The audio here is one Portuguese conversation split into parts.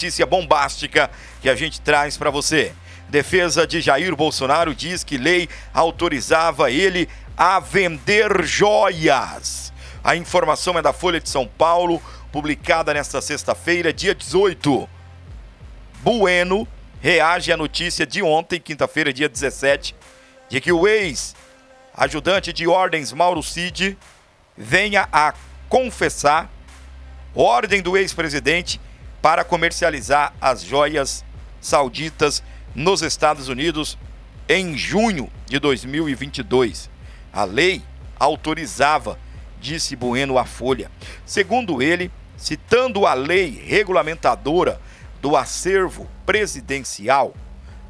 Notícia bombástica que a gente traz para você. Defesa de Jair Bolsonaro diz que lei autorizava ele a vender joias. A informação é da Folha de São Paulo, publicada nesta sexta-feira, dia 18. Bueno reage à notícia de ontem, quinta-feira, dia 17, de que o ex-ajudante de ordens Mauro Cid venha a confessar ordem do ex-presidente para comercializar as joias sauditas nos Estados Unidos em junho de 2022. A lei autorizava, disse Bueno à Folha. Segundo ele, citando a lei regulamentadora do acervo presidencial,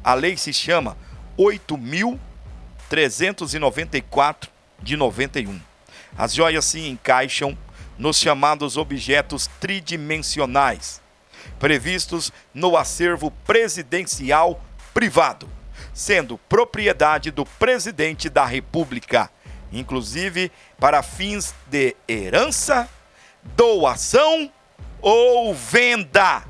a lei se chama 8.394 de 91. As joias se encaixam nos chamados objetos tridimensionais, previstos no acervo presidencial privado, sendo propriedade do presidente da República, inclusive para fins de herança, doação ou venda.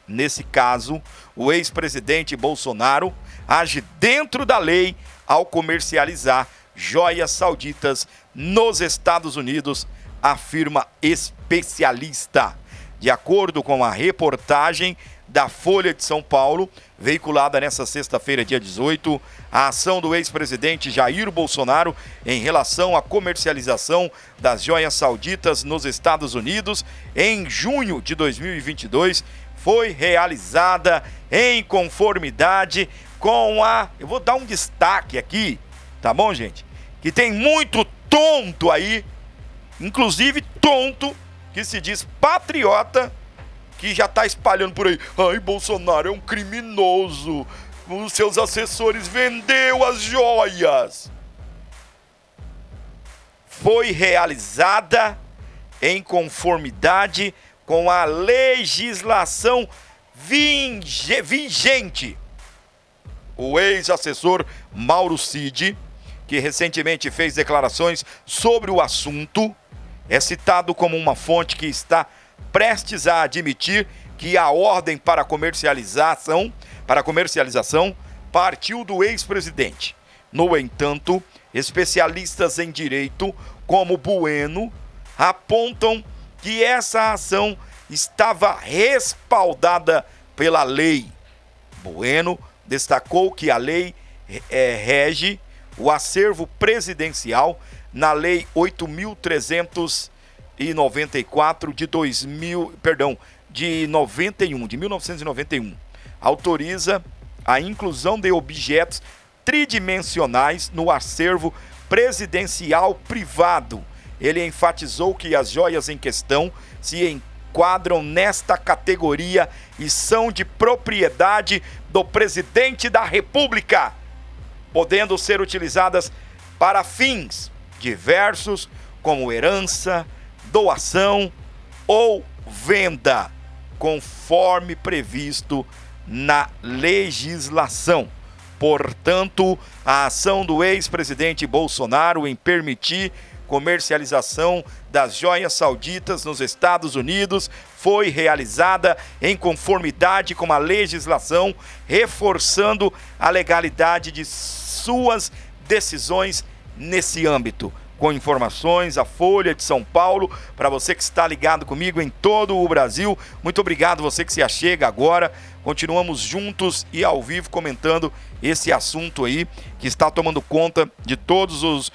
Nesse caso, o ex-presidente Bolsonaro age dentro da lei ao comercializar joias sauditas nos Estados Unidos, afirma especialista. De acordo com a reportagem da Folha de São Paulo, veiculada nesta sexta-feira, dia 18, a ação do ex-presidente Jair Bolsonaro em relação à comercialização das joias sauditas nos Estados Unidos em junho de 2022 foi realizada em conformidade com a... Eu vou dar um destaque aqui, tá bom, gente? Que tem muito tonto aí, inclusive tonto, que se diz patriota, que já está espalhando por aí. Ai, Bolsonaro é um criminoso. Os seus assessores vendeu as joias. Foi realizada em conformidade com a legislação vigente. O ex-assessor Mauro Cid, que recentemente fez declarações sobre o assunto, é citado como uma fonte que está prestes a admitir que a ordem para comercialização partiu do ex-presidente. No entanto, especialistas em direito, como Bueno, apontam que essa ação estava respaldada pela lei. Bueno destacou que a lei rege o acervo presidencial na Lei 8.394 de 1991. Autoriza a inclusão de objetos tridimensionais no acervo presidencial privado. Ele enfatizou que as joias em questão se enquadram nesta categoria e são de propriedade do presidente da República, podendo ser utilizadas para fins diversos, como herança, doação ou venda, conforme previsto na legislação. Portanto, a ação do ex-presidente Bolsonaro em permitir comercialização das joias sauditas nos Estados Unidos foi realizada em conformidade com a legislação, reforçando a legalidade de suas decisões nesse âmbito. Com informações, a Folha de São Paulo, para você que está ligado comigo em todo o Brasil. Muito obrigado você que se achega agora. Continuamos juntos e ao vivo comentando esse assunto aí que está tomando conta de todos os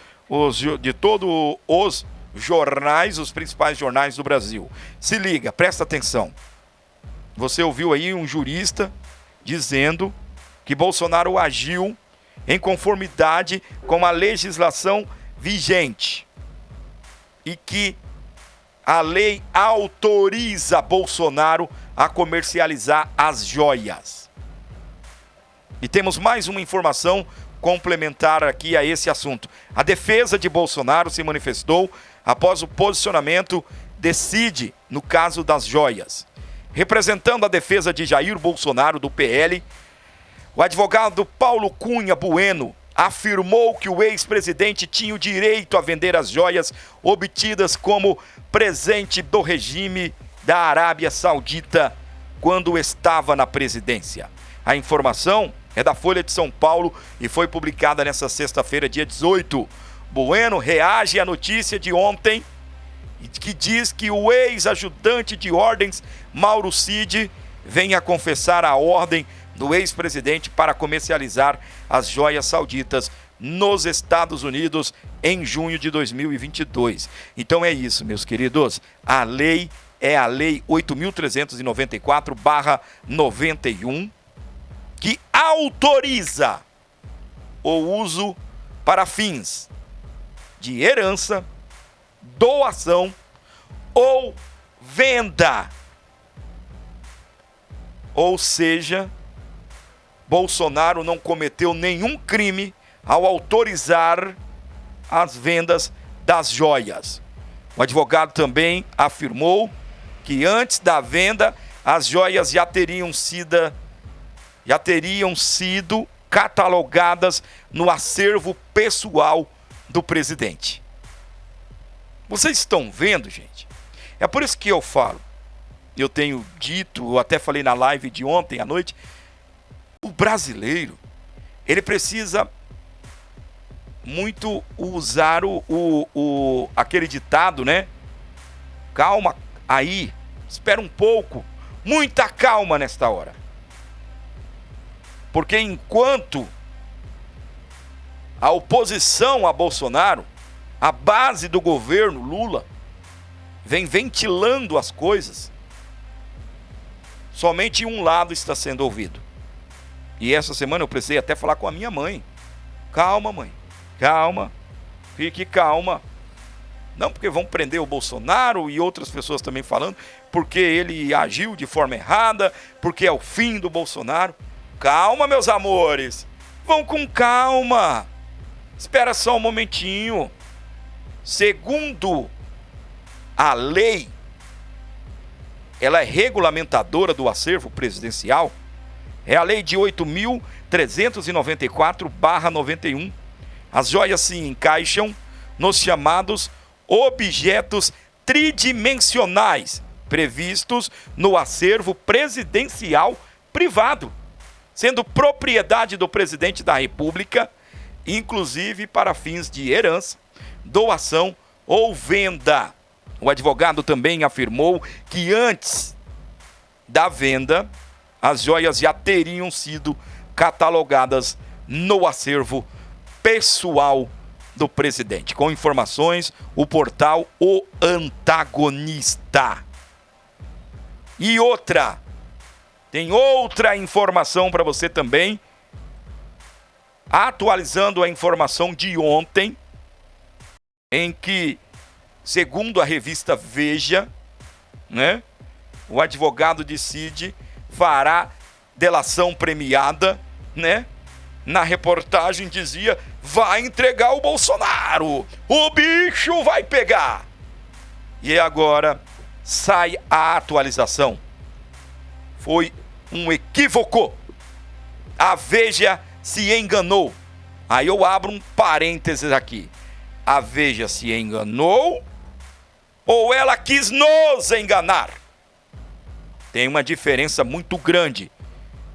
jornais, os principais jornais do Brasil. Se liga, presta atenção. Você ouviu aí um jurista dizendo que Bolsonaro agiu em conformidade com a legislação vigente e que a lei autoriza Bolsonaro a comercializar as joias. E temos mais uma informação complementar aqui a esse assunto. A defesa de Bolsonaro se manifestou após o posicionamento de Cid no caso das joias. Representando a defesa de Jair Bolsonaro do PL, o advogado Paulo Cunha Bueno afirmou que o ex-presidente tinha o direito a vender as joias obtidas como presente do regime da Arábia Saudita quando estava na presidência. A informação é da Folha de São Paulo e foi publicada nesta sexta-feira, dia 18. Bueno reage à notícia de ontem que diz que o ex-ajudante de ordens Mauro Cid vem a confessar a ordem do ex-presidente para comercializar as joias sauditas nos Estados Unidos em junho de 2022. Então é isso, meus queridos. A lei é a Lei 8.394/91, que autoriza o uso para fins de herança, doação ou venda. Ou seja, Bolsonaro não cometeu nenhum crime ao autorizar as vendas das joias. O advogado também afirmou que antes da venda as joias já teriam sido catalogadas no acervo pessoal do presidente. Vocês estão vendo, gente? É por isso que eu falo, eu tenho dito, eu até falei na live de ontem à noite, o brasileiro, ele precisa muito usar aquele ditado, né? Calma aí, espera um pouco, muita calma nesta hora. Porque enquanto a oposição a Bolsonaro, a base do governo Lula, vem ventilando as coisas, somente um lado está sendo ouvido. E essa semana eu precisei até falar com a minha mãe. Calma, mãe, calma, fique calma. Não porque vão prender o Bolsonaro e outras pessoas também falando, porque ele agiu de forma errada, porque é o fim do Bolsonaro. Calma, meus amores, vão com calma, espera só um momentinho. Segundo a lei, ela é regulamentadora do acervo presidencial, é a lei de 8.394/91. As joias se encaixam nos chamados objetos tridimensionais previstos no acervo presidencial privado, sendo propriedade do presidente da República, inclusive para fins de herança, doação ou venda. O advogado também afirmou que antes da venda, as joias já teriam sido catalogadas no acervo pessoal do presidente. Com informações, o portal O Antagonista. E tem outra informação para você também, atualizando a informação de ontem, em que, segundo a revista Veja, né, o advogado de Cid fará delação premiada, né? Na reportagem dizia, vai entregar o Bolsonaro, o bicho vai pegar. E agora sai a atualização. Foi um equívoco. A Veja se enganou. Aí eu abro um parênteses aqui. A Veja se enganou ou ela quis nos enganar? Tem uma diferença muito grande.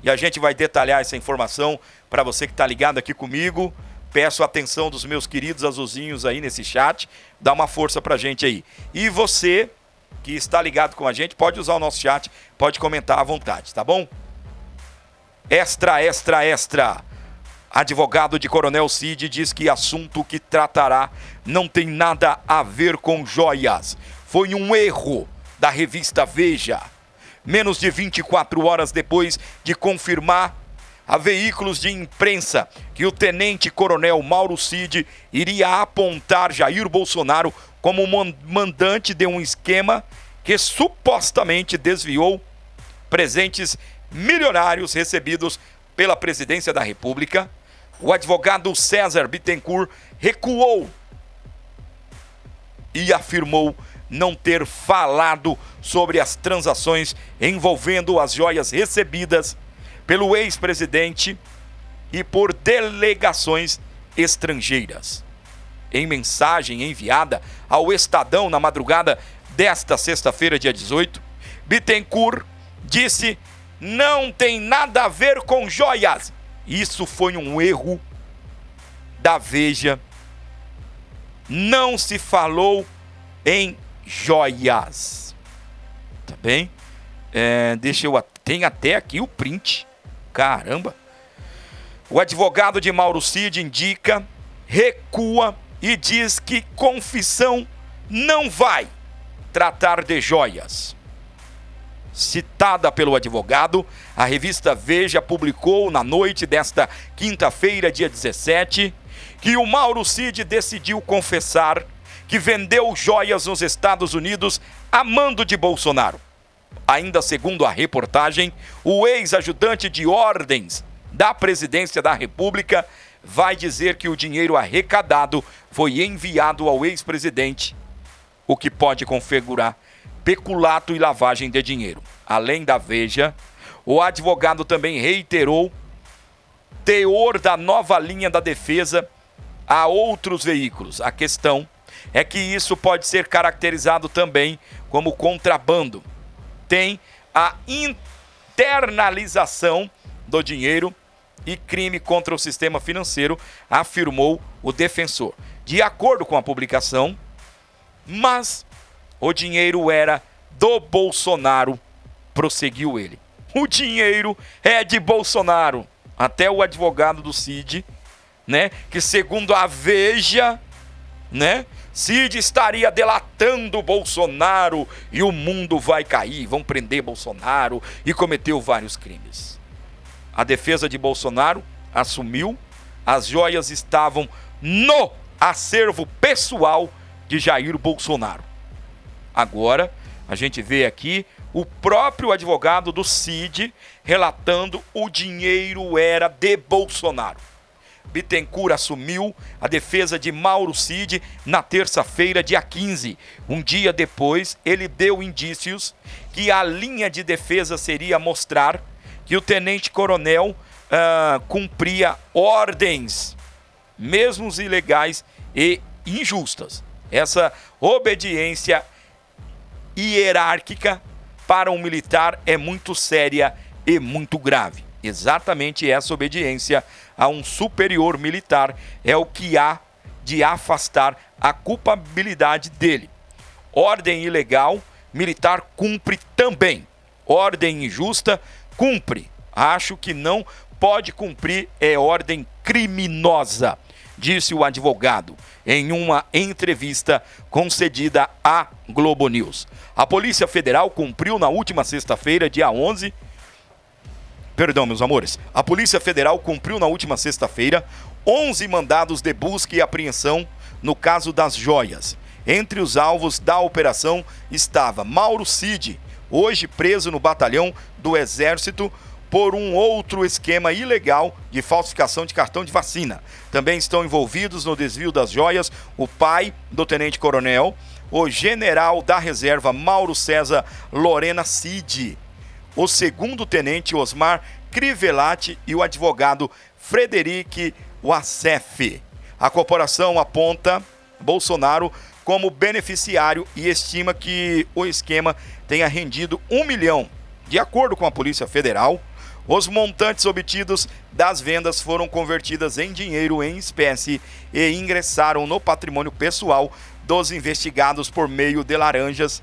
E a gente vai detalhar essa informação para você que está ligado aqui comigo. Peço a atenção dos meus queridos azulzinhos aí nesse chat. Dá uma força para a gente aí. E você que está ligado com a gente, pode usar o nosso chat, pode comentar à vontade, tá bom? Extra. Advogado de Coronel Cid diz que assunto que tratará não tem nada a ver com joias. Foi um erro da revista Veja. Menos de 24 horas depois de confirmar a veículos de imprensa que o tenente-coronel Mauro Cid iria apontar Jair Bolsonaro como mandante de um esquema que supostamente desviou presentes milionários recebidos pela presidência da República, o advogado César Bittencourt recuou e afirmou não ter falado sobre as transações envolvendo as joias recebidas pelo ex-presidente e por delegações estrangeiras. Em mensagem enviada ao Estadão na madrugada desta sexta-feira, dia 18, Bittencourt disse: não tem nada a ver com joias. Isso foi um erro da Veja. Não se falou em joias. Tá bem? Tem até aqui o print. Caramba. O advogado de Mauro Cid indica, recua e diz que confissão não vai tratar de joias. Citada pelo advogado, a revista Veja publicou na noite desta quinta-feira, dia 17, que o Mauro Cid decidiu confessar que vendeu joias nos Estados Unidos a mando de Bolsonaro. Ainda segundo a reportagem, o ex-ajudante de ordens da presidência da República vai dizer que o dinheiro arrecadado foi enviado ao ex-presidente, o que pode configurar peculato e lavagem de dinheiro. Além da Veja, o advogado também reiterou teor da nova linha da defesa a outros veículos. A questão é que isso pode ser caracterizado também como contrabando. Tem a internalização do dinheiro e crime contra o sistema financeiro, afirmou o defensor. De acordo com a publicação, mas o dinheiro era do Bolsonaro, prosseguiu ele. O dinheiro é de Bolsonaro. Até o advogado do Cid, né, que segundo a Veja, né, Cid estaria delatando Bolsonaro e o mundo vai cair, vão prender Bolsonaro, e cometeu vários crimes. A defesa de Bolsonaro assumiu, as joias estavam no acervo pessoal de Jair Bolsonaro. Agora, a gente vê aqui o próprio advogado do Cid relatando o dinheiro era de Bolsonaro. Bittencourt assumiu a defesa de Mauro Cid na terça-feira, dia 15. Um dia depois, ele deu indícios que a linha de defesa seria mostrar que o tenente-coronel cumpria ordens, mesmo ilegais e injustas. Essa obediência hierárquica para um militar é muito séria e muito grave. Exatamente essa obediência a um superior militar é o que há de afastar a culpabilidade dele. Ordem ilegal, militar cumpre também. Ordem injusta, cumpre. Acho que não pode cumprir é ordem criminosa, disse o advogado em uma entrevista concedida à Globo News. A Polícia Federal cumpriu na última sexta-feira, dia 11... Perdão, meus amores. A Polícia Federal cumpriu na última sexta-feira 11 mandados de busca e apreensão no caso das joias. Entre os alvos da operação estava Mauro Cid, hoje preso no batalhão do Exército por um outro esquema ilegal de falsificação de cartão de vacina. Também estão envolvidos no desvio das joias o pai do tenente-coronel, o general da reserva Mauro César Lorena Cid, o segundo tenente Osmar Crivellati e o advogado Frederic Wassef. A corporação aponta Bolsonaro como beneficiário e estima que o esquema tenha rendido 1 milhão. De acordo com a Polícia Federal, os montantes obtidos das vendas foram convertidas em dinheiro em espécie e ingressaram no patrimônio pessoal dos investigados por meio de laranjas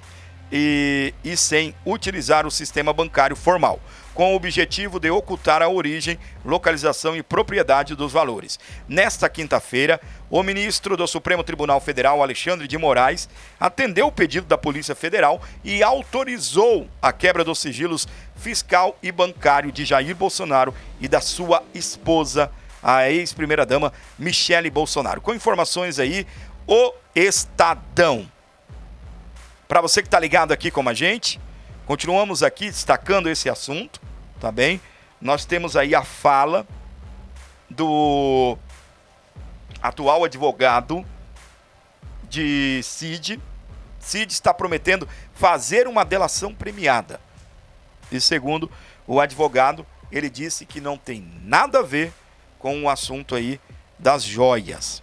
e sem utilizar o sistema bancário formal, com o objetivo de ocultar a origem, localização e propriedade dos valores. Nesta quinta-feira, o ministro do Supremo Tribunal Federal, Alexandre de Moraes, atendeu o pedido da Polícia Federal e autorizou a quebra dos sigilos fiscal e bancário de Jair Bolsonaro e da sua esposa, a ex-primeira-dama Michele Bolsonaro. Com informações aí, o Estadão. Para você que está ligado aqui com a gente, continuamos aqui destacando esse assunto, tá bem? Nós temos aí a fala do atual advogado de Cid. Cid está prometendo fazer uma delação premiada. E segundo o advogado, ele disse que não tem nada a ver com o assunto aí das joias,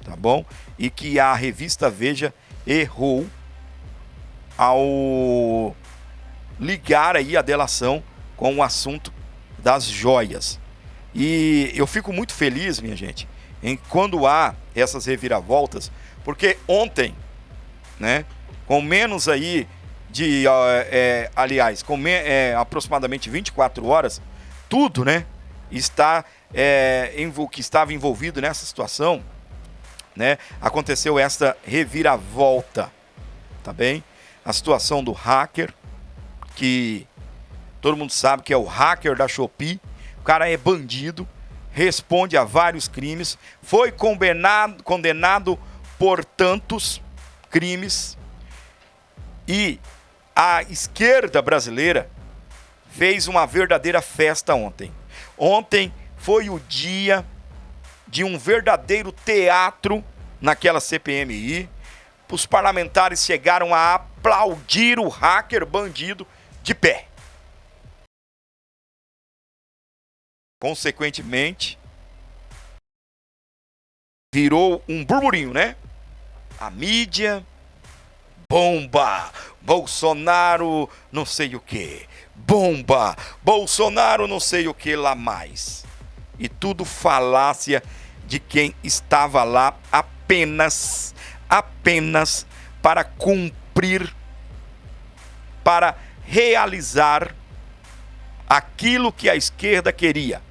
tá bom? E que a revista Veja errou ao ligar aí a delação com o assunto das joias. E eu fico muito feliz, minha gente, em quando há essas reviravoltas, porque ontem, né, com menos aí de, aliás, com aproximadamente 24 horas, tudo, né, que estava envolvido nessa situação, né, aconteceu esta reviravolta, tá bem? A situação do hacker, que todo mundo sabe que é o hacker da Shopee. O cara é bandido, responde a vários crimes, foi condenado por tantos crimes, e a esquerda brasileira fez uma verdadeira festa ontem. Ontem foi o dia de um verdadeiro teatro naquela CPMI. Os parlamentares chegaram a aplaudir o hacker bandido de pé. Consequentemente, virou um burburinho, né? A mídia, bomba, Bolsonaro não sei o que, bomba, Bolsonaro não sei o que lá mais. E tudo falácia de quem estava lá apenas para cumprir, para realizar aquilo que a esquerda queria.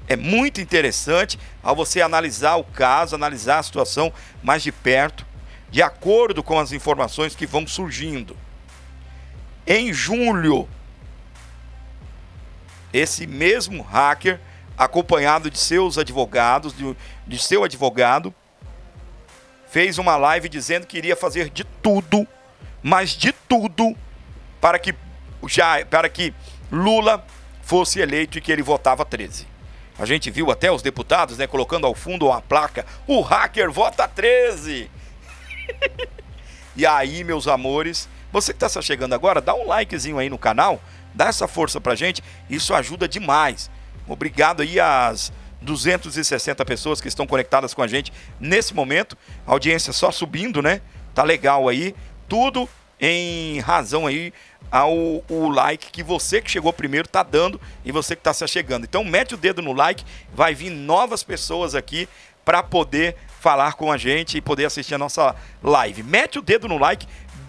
É muito interessante ao você analisar o caso, analisar a situação mais de perto, de acordo com as informações que vão surgindo. Em julho, esse mesmo hacker, acompanhado de seus advogados, de seu advogado, fez uma live dizendo que iria fazer de tudo, mas de tudo, para que Lula fosse eleito e que ele votava 13. A gente viu até os deputados, né, colocando ao fundo uma placa: o hacker vota 13. E aí, meus amores, você que está só chegando agora, dá um likezinho aí no canal, dá essa força pra gente, isso ajuda demais. Obrigado aí às 260 pessoas que estão conectadas com a gente nesse momento, a audiência só subindo, né? Tá legal aí, tudo em razão aí ao like que você que chegou primeiro tá dando e você que tá se chegando. Então mete o dedo no like, vai vir novas pessoas aqui para poder falar com a gente e poder assistir a nossa live. Mete o dedo no like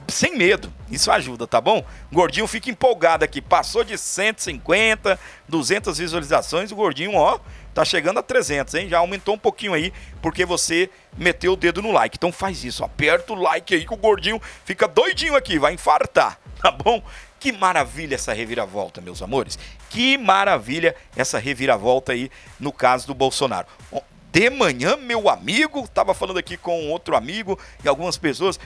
sem medo, isso ajuda, tá bom? O Gordinho fica empolgado aqui, passou de 150, 200 visualizações, o Gordinho, ó, tá chegando a 300, hein? Já aumentou um pouquinho aí, porque você meteu o dedo no like. Então faz isso, aperta o like aí que o Gordinho fica doidinho aqui, vai infartar, tá bom? Que maravilha essa reviravolta, meus amores. Que maravilha essa reviravolta aí no caso do Bolsonaro. De manhã, meu amigo, estava falando aqui com outro amigo e algumas pessoas,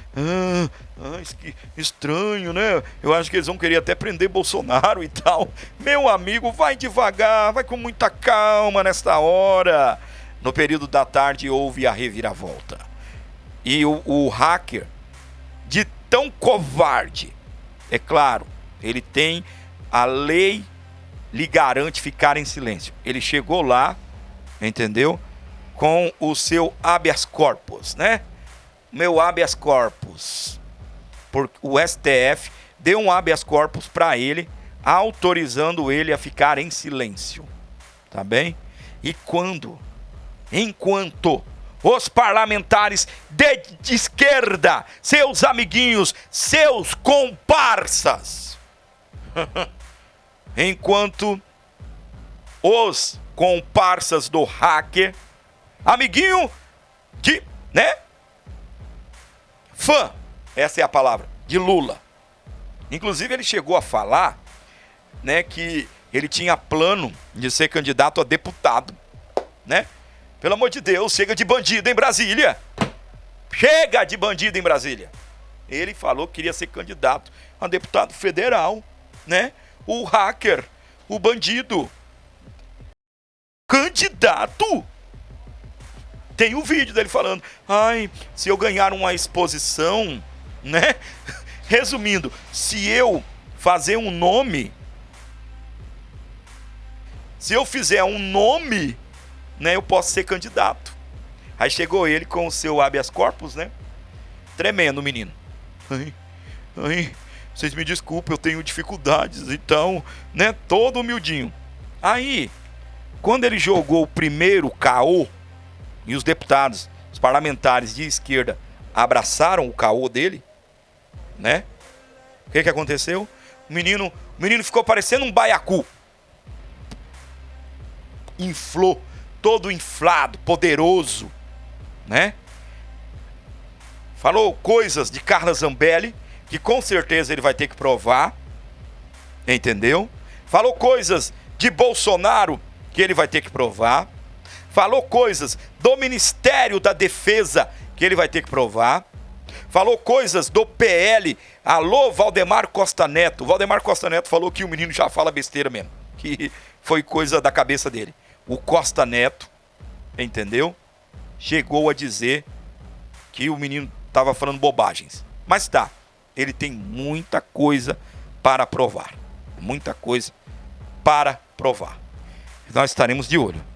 que estranho, né? Eu acho que eles vão querer até prender Bolsonaro e tal. Meu amigo, vai devagar, vai com muita calma nesta hora. No período da tarde houve a reviravolta. E o hacker, de tão covarde, é claro, ele tem, a lei lhe garante ficar em silêncio. Ele chegou lá, entendeu? Com o seu habeas corpus, né? Meu habeas corpus. O STF deu um habeas corpus para ele, autorizando ele a ficar em silêncio. Tá bem? E enquanto os parlamentares de esquerda, seus amiguinhos, seus comparsas, enquanto os comparsas do hacker, amiguinho de, né? Fã, essa é a palavra, de Lula. Inclusive ele chegou a falar, né, que ele tinha plano de ser candidato a deputado, né? Pelo amor de Deus, chega de bandido em Brasília. Chega de bandido em Brasília. Ele falou que queria ser candidato a deputado federal, né? O hacker, o bandido. Candidato? Tem um vídeo dele falando, se eu ganhar uma exposição, né? Resumindo, se eu fazer um nome, se eu fizer um nome, né, eu posso ser candidato. Aí chegou ele com o seu habeas corpus, né? Tremendo, menino. vocês me desculpem, eu tenho dificuldades, então, né, todo humildinho. Aí, quando ele jogou o primeiro caô, e os deputados, os parlamentares de esquerda abraçaram o caô dele, né? O que aconteceu? O menino ficou parecendo um baiacu. Inflou, todo inflado, poderoso, né? Falou coisas de Carla Zambelli, que com certeza ele vai ter que provar, entendeu? Falou coisas de Bolsonaro, que ele vai ter que provar. Falou coisas do Ministério da Defesa, que ele vai ter que provar. Falou coisas do PL. Alô, Valdemar Costa Neto. O Valdemar Costa Neto falou que o menino já fala besteira mesmo, que foi coisa da cabeça dele. O Costa Neto, entendeu? Chegou a dizer que o menino estava falando bobagens. Mas tá, ele tem muita coisa para provar. Muita coisa para provar. Nós estaremos de olho.